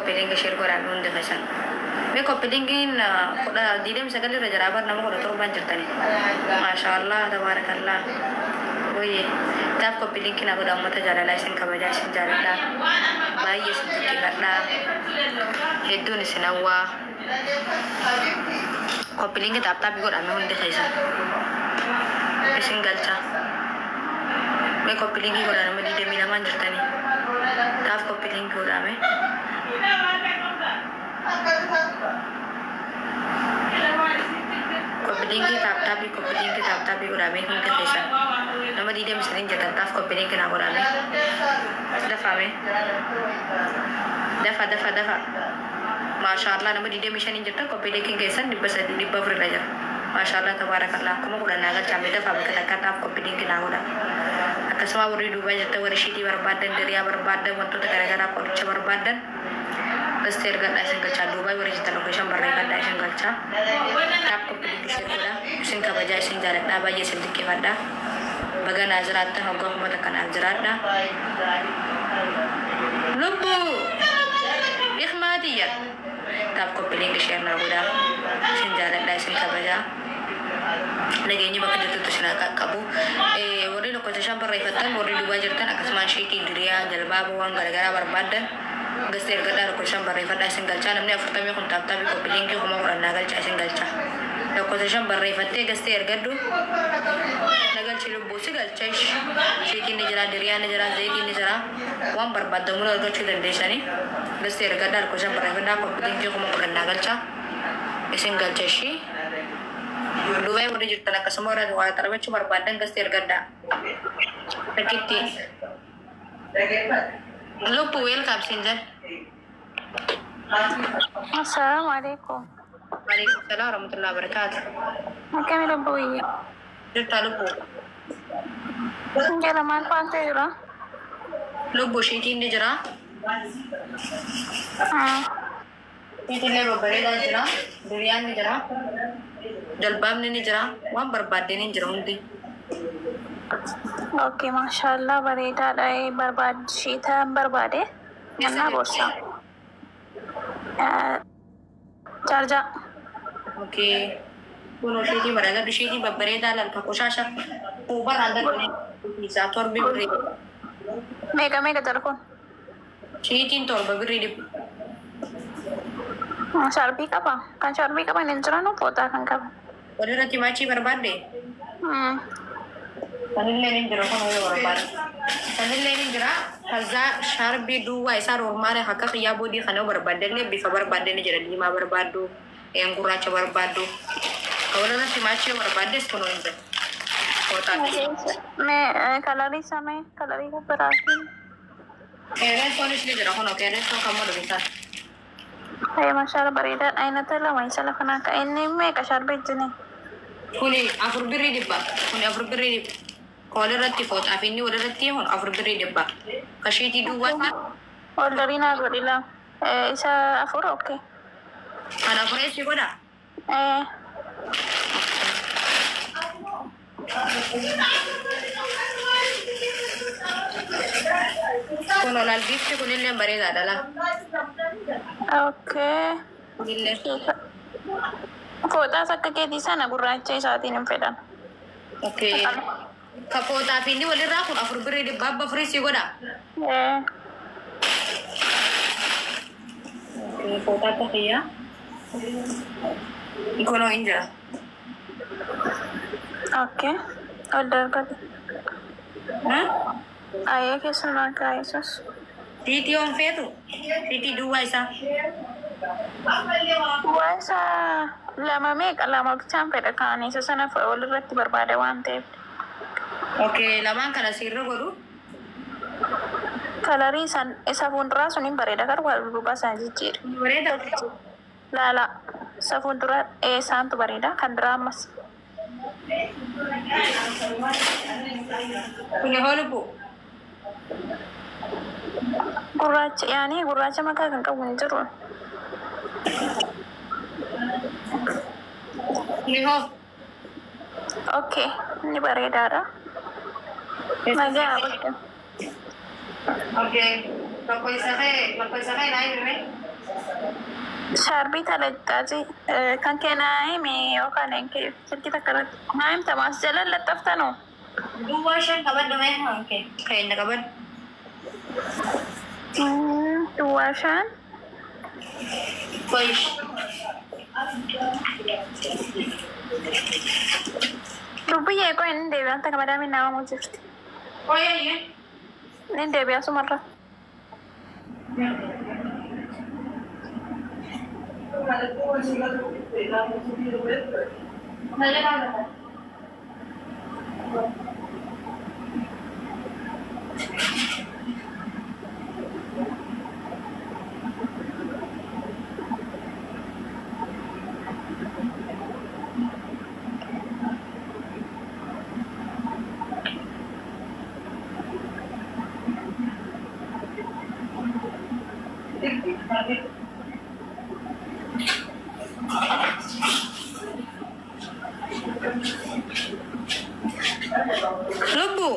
koppiliin share godhaan hundi keessan. Mee koppiliingiin kudha diidam sagalii irra jira bar nama kudha torban jirtani. Maashaallah tabaarakallah. Oye, taaf koppiliingiin aku dah ummata jaalalaa isin kabajaa isin jaaladha. Baay'ee isin jajjabeeffadha. Hedduun isin hawwaa. Koppiliingi taap godhame hundi keessan. Isin galcha. Mee koppiliingi godhaa nama diidamii lamaan jirtani. Taaf koppiliingi godhame. Koppiliingi taap godhame hundi keessan. Nama diidamii saniin jedhan taaf koppiliingi naa godhame. Dafame. Dafa. Maashaallah nama diidamii shaniin jirtan koppiliingi keessan dhibba afurra jira. Maashaallah tabaarakallah akkuma kudhannaa galchaame dafa bakka takka taaf koppiliingi naa godhame. Akkasuma warri duubaa jirtan warri shiitii barbaadan diriyaa barbaadan wantoota garaagaraa qoricha barbaadan gasti ergadhaa isin galchaa duubaa warri jirtan lokeeshan barreeffadhaa isin galchaa taaf koppiliingi ishee godhaa isin kabajaa isin jaaladhaa baay'ee isin xiqqeeffadhaa baga naa jiraattan hoggaa uummata kanaaf jiraadhaa lubbuu ihmaatiyya taaf koppiliingi ishee naa godhaa isin jaaladhaa isin kabajaa nageenyi bakka jirtutti isin qaqqabu warri lokkocha shan barreeffatan warri duubaa jirtan akkasumaan shiitii diriyaa jalbaaba waan garagaraa barbaadan gasti ergadhaa lokkocha shan barreeffadhaa isin galchaa namni 40 kun taaptaabii koppiliingi kuma kudhannaa galchaa isin galchaa lokkocha shan barreeffattee gasti ergadhu nagalchi lubbuu si galcha shiitiin ni jira diriyaa ni jira zayitiin ni jira waan barbaadamu argachuu dandeessanii gasti ergadhaa lokkocha shan barreeffadhaa koppiliingi kuma kudhannaa galchaa isin galcha ishii Dubai udah jutaan akkasuma orang tua terbaca barbaadan gasti ergadhaa rakkitti lupu welcome sinjan. Assalamualaikum. Waalaikumsalam warahmatullahi wabarakatuh. Macam ni lupu iya. Juta lupu Jalan mana pantai jura? lupu shiitiin ni jira shiitiilee babbareedaa jira diriyaan ni jira jalbaabni ni jira waan barbaadde ni jira hundi. Okey, mashallah berita dari berbad cerita berbade. Mana bosa? Charja. Okey. Kuno shiitii baraga shiitii babbareedaa lalka qoshasha ubar anda ni bisa torbi beri Mega telepon. shiitiin torba beri di Sharbi apa? Kan Sharbi apa? Ninjara no pota kan kap. warra machi barbaadde sanillee ni jira kun barbaadde sanillee ni jira kaza sharbi duwa isa romaane hakka xiyaa boodii kana barbaaddellee bifa barbaadde ni jira diimaa barbaaddu gurraacha barbaaddu warra machi barbaaddes kun ni jira kota मैं कलरी समय कलरी को पराठी keres sonis ni jira kun keres so kamu lebih bisa Ay masyaallah berita ay natala may sala kana ka ini me ka sharbet jene kuni afur birri dibba kuni afur birri dibba kola ratti kot afini wala ratti hon afur birri dibba kashiti duwa order ina gorila isa afur okay ana fresh goda kuno lalbiste kunille bareda dala okay dille kota sakka ke di sana gurracha isaatiin hin fedhan okay kapota afini wali ra kun afur birri dibba abba fresh goda kota ta khiya ikono inja okay order ka Ayah ke sana ka Yesus titi on fetu titi dua isa Wasa lama mek lama sampai dekat isa sana fa wala ratti barbada wante okay laman kana sirro godu kalari san isa fundura sunin bareda kar wal buka san jijir bareda lala sa fundura santu bareda kan dramas punya holu bu gurracha yani gurracha maka kan kawun jiru liho okay ni bareda ra naga okay kapoy sakay naik ni شاربي تلقاتي كان كنايمي وكان كنت تكرت نايم تماس جلال لطفتنو Dua siya kabad dumay ha. Okay. Kaya na kabad. تواشان Koy. دبي يكو إن دبي أنت كمان من نوم وزفت Koy yan. إن دبي أسمع مرة Lubu.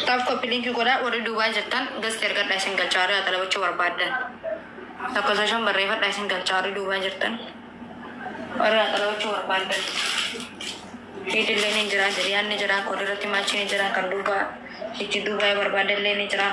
Taaf koppiin godhaa warri duubaa jettan gasti ergadhaa isin galchaaree haa talabachuu barbaaddan. Lakkoofsa shan barreeffadhaa isin galchaaree duubaa jirtan. Warri haa talabachuu barbaaddan. Fiidillee ni jira, jiriyaan ni jira, qoodii irratti maachii ni jira, kan duubaa itti duubaa barbaadallee ni jira.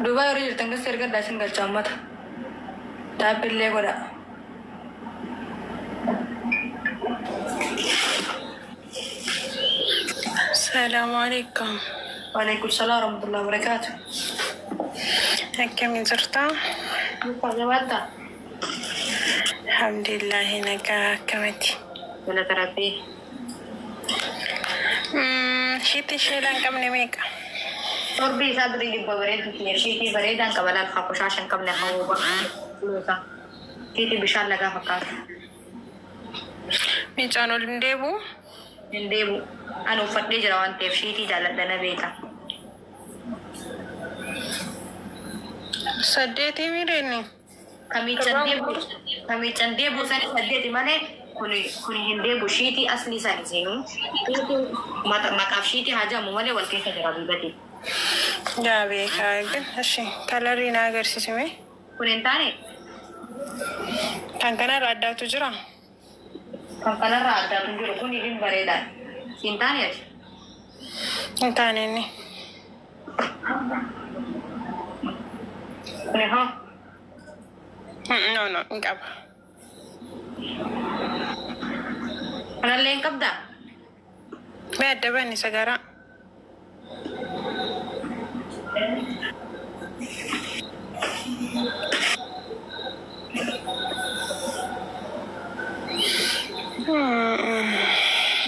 Duuba yeroo jirtan gasti ergadhaa isin galchaa uummata. Dhaabbiillee godha. السلام عليكم Waalaikum salaam warahmatullahi wabarakatuh. كم زرتا Jabaata. الحمد لله نجا كمتي Wala terapi. شيتي شيلان كم نميكا Sorbi isa diri di babareedu shiti bareedaan kabalaan kakushaashan qabne hawwa luusa. Kiti bishaan lagaa fakkaata. ميجانو لندبو Hin deebu. Ani uffadhee jira waan ta'eef shiitii jaalladhana beeka. سديتي ميريني Kamiichan deebu sani saddeeti malee kuni hin deebu shiitii asli sani seenu. Maqaaf shiitii hajamu malee wal keessa jira biibati. يا بيكا هشي كالوري ناقر سيسمي Kun hin taane كان كان رادة تجرا kan kanarraa addaatu jiru kun hin bareedaan. Hin taane ati. انتانيني Kuni hoo. نو نو انقب Kanallee hin qabdaa? ما أدبني سجارة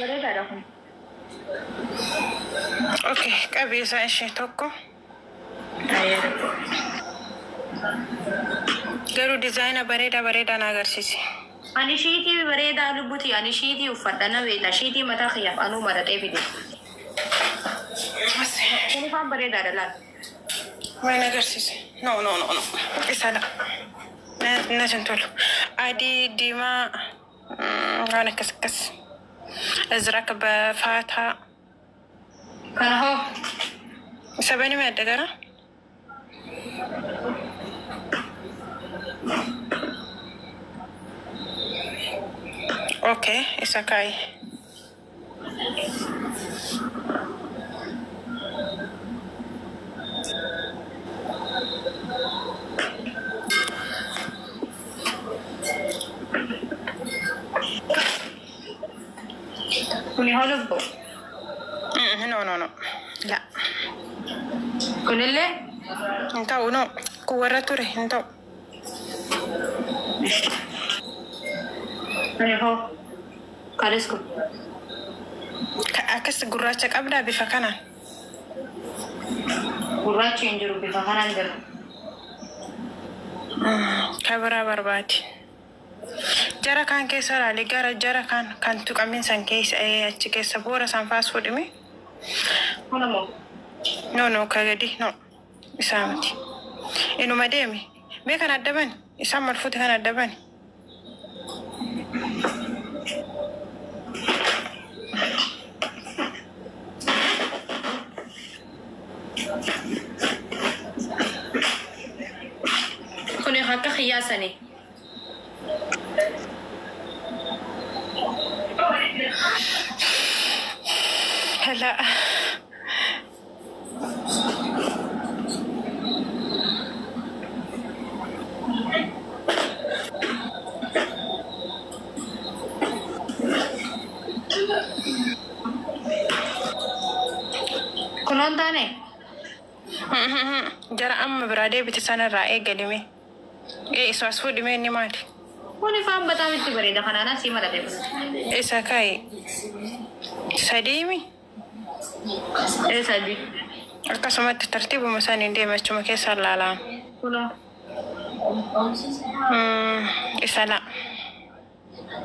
Bareedaadha kun. اوكي قبيسة اشي توكو قالوا ديزاين بريدة ناقر سيسي Ani shiitii bareedaa lubbuti. Ani shiitii uffadhana beekta. Shiitii mataa kiyyaaf anuu maratee fide. Kun ifaan bareedaadha laal. ما ناقر سيسي نو نو نو نو اسالا نجم تولو عادي ديما انا كسكس ازرق بفاتحة Kana hoo. سباني ما أدقرا اوكي اساكاي Kuni hoo lubbu. نو لا كل اللي انت نو كورتوري انت أنا هو كاريسكو أكس قراتك أبدا بفكنا قراتي ينجرو بفكنا ندر كبرى بربادي جرى كان كيسر على جرى كان تقامين سان كيس كيس بورا سان فاس فودمي هنا مو نو كاجدي نو إسامتي إنه مدامي ما كان الدبن إسام مرفوض كان الدبن كوني خاكا خياسني هلا كنون تاني جرى أم برادي بتسانا رأي قدمي إيه إسواس فودمي إني مالي كوني فهم بتعمل تبريد خنا أنا سيما لدي بس إساكاي سديمي إيه سادي القسمات ترتيب مساني دي مشتو مكيسر لالا كنا إسالا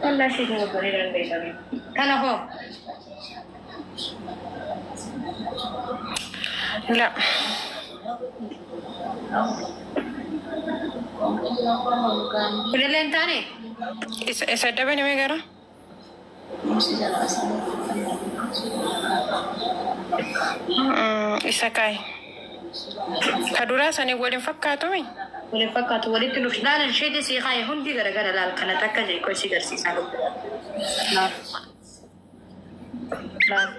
والله شيء هو بريد البيت أنا هو لا كل اللي أنت عني إسا دبني ميجرا إساكاي كدورا ساني ولين فكاتو مي ولين فكاتو ولين تلوش لا الشيء ده سيخاي هندي غير لا كنا تكذب كوي سيجر سيسالو لا لا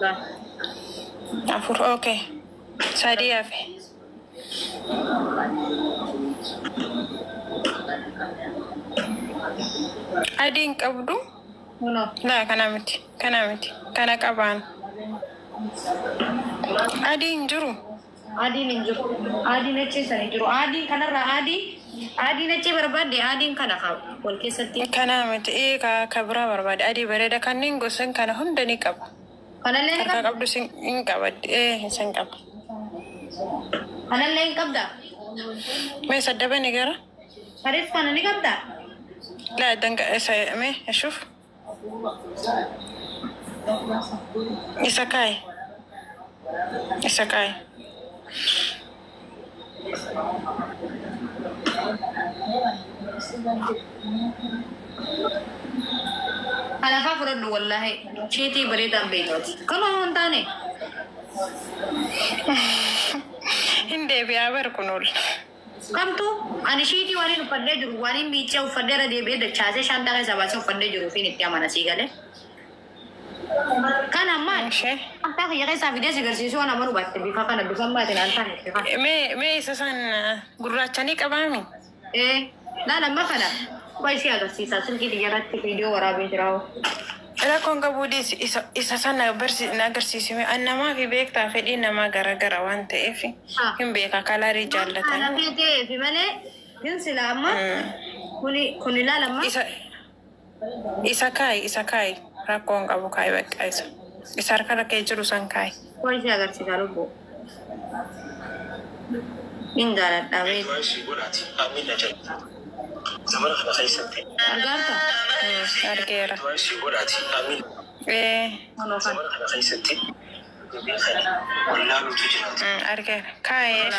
لا عفور أوكي سادي يافي أدين كبدو لا كنامتي كنا كبان أدين جرو adi ninjuru adi neche sani juru adi kana ra adi neche barbade adi kana ka wal kesatti kana mate e ka kabra barbade adi bareda kanin gosen kana hundani kab kana len ka kabdu sin in kabad sen kab kana len kabda me sadaba ni gara harif kana ni kabda لا دنك me اشوف إساكاي أنا خافر إنه والله شيء بريد عن بيتوت كلهم هون تاني هندي بيعبر كنول كم تو أنا شيء واني نفرد جرو واني بيتشا وفرد ردي بيد تشازه شانتا كذا وفرد جرو في نتيا مانا سيجاله كان أمان أنت هي كذا فيديو سيجرسيسو أنا ما نبغى تبي فكان بفهم ما تنانتا me إساسا gurrachani qabami إيه لا ما كنا كويس يا جرسي ساسل كي تجارات فيديو ورا بيجراو لا كونغا بوديس إساسا نغرسيسي أنا ما في بيك تافدي نما غرا وانت إفي هم بيكا كلا رجال لتن أنا بيتي في ملء ينسل أما كوني لا لما إساكاي راكونغا بوكاي بك أيسا إساركا لكي جروسان كاي كويس يا جرسي كارو بو إن قالت أبيت زمان أنا خايسنتي. أرجعتا. أرجعرا. زمان أنا خايسنتي. والله لو تجرات. أرجع كاي